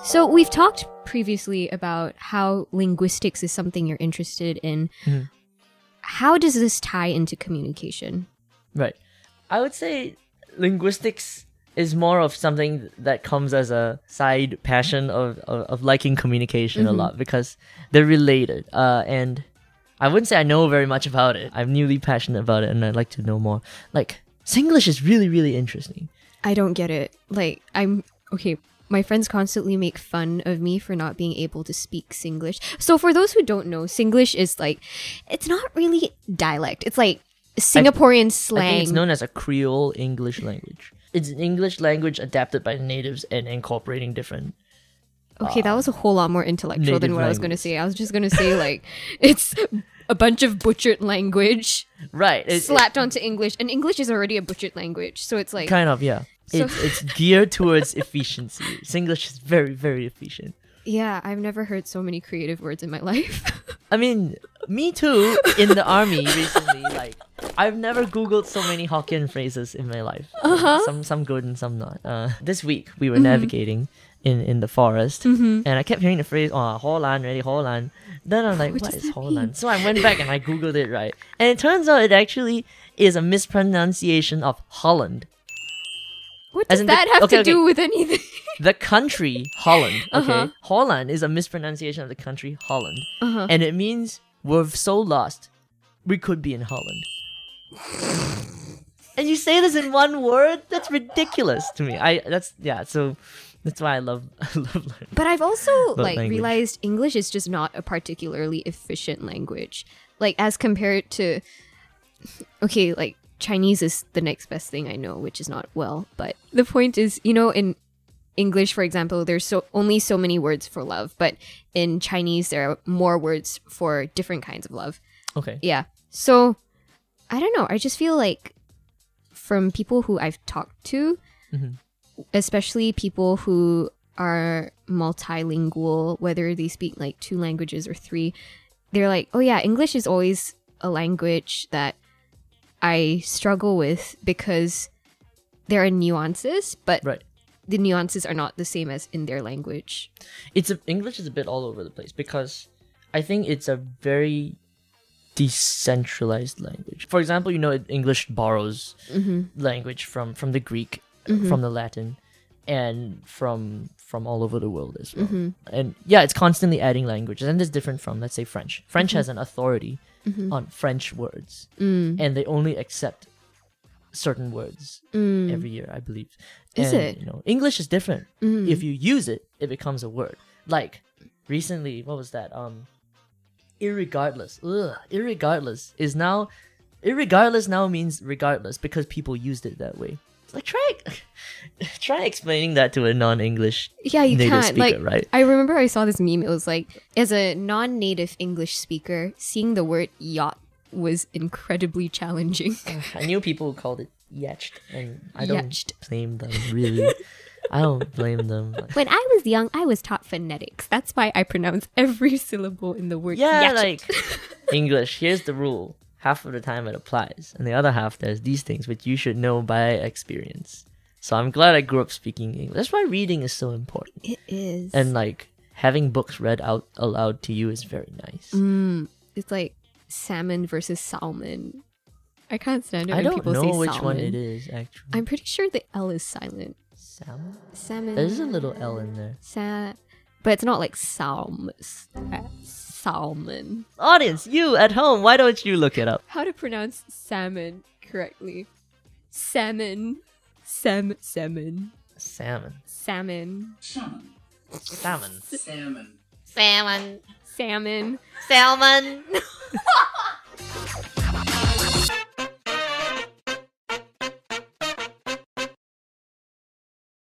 So we've talked previously about how linguistics is something you're interested in. Mhm. How does this tie into communication? Right. I would say linguistics is more of something that comes as a side passion of liking communication a lot because they're related. And I wouldn't say I know very much about it. I'm newly passionate about it and I'd like to know more. Like, Singlish is really, really interesting. I don't get it. Like, okay, my friends constantly make fun of me for not being able to speak Singlish. So for those who don't know, Singlish is like, it's not really dialect. It's like Singaporean slang. I think it's known as a Creole English language. It's an English language adapted by the natives and incorporating different... Okay, that was a whole lot more intellectual than native what I was going to language. say. I was just going to say, like, it's a bunch of butchered language Right. slapped onto English. And English is already a butchered language. So it's like... Kind of, yeah. So- It's geared towards efficiency. Singlish is very, very efficient. Yeah, I've never heard so many creative words in my life. I mean, me too, in the army recently. Like, I've never Googled so many Hokkien phrases in my life. Some good and some not. This week, we were navigating in the forest, and I kept hearing the phrase, oh, Holland, ready, Holland. Then I'm like, what is Holland? So I went back and I Googled it, right? And it turns out it actually is a mispronunciation of Holland. What As does in that have to okay. do with anything? The country Holland, okay? Holland is a mispronunciation of the country Holland. And it means we're so lost, we could be in Holland. And you say this in one word? That's ridiculous to me. So that's why I love learning. But I've also language. realized English is just not a particularly efficient language. Like as compared to okay, like Chinese is the next best thing I know, which is not well. But the point is, you know, in English, for example, there's only so many words for love, but in Chinese there are more words for different kinds of love. Okay. Yeah. So I don't know. I just feel like from people who I've talked to, especially people who are multilingual, whether they speak like 2 languages or 3, they're like, oh yeah, English is always a language that I struggle with because there are nuances, but Right. the nuances are not the same as in their language. English is a bit all over the place because I think it's a very decentralized language. For example, you know, English borrows language from the Greek, from the Latin, and from all over the world as well. And yeah, it's constantly adding languages, and it's different from, let's say, French. French has an authority on French words, and they only accept certain words every year, I believe. Is And, it? You know, English is different. If you use it, it becomes a word. Like recently, what was that? Irregardless. Irregardless now means regardless because people used it that way. It's like try explaining that to a non-English Yeah, you native can't. speaker, Like, right? I remember I saw this meme. It was like, as a non-native English speaker, seeing the word yacht was incredibly challenging. I knew people who called it yetched, and I don't Yetched. blame them, really. I don't blame them. When I was young, I was taught phonetics. That's why I pronounce every syllable in the word Yeah, yetched. like English, here's the rule. Half of the time it applies, and the other half there's these things which you should know by experience. So I'm glad I grew up speaking English. That's why reading is so important. It is. And like having books read out aloud to you is very nice. It's like salmon versus salmon. I can't stand it I when don't people know say which salmon. one it is actually. I'm pretty sure the L is silent. Salmon? Salmon. There's a little L in there. But it's not like salmon. Salmon. Audience, you at home, why don't you look it up? How to pronounce salmon correctly? Salmon. Salmon. Salmon. Salmon. Salmon. Salmon. Salmon. Salmon. Salmon.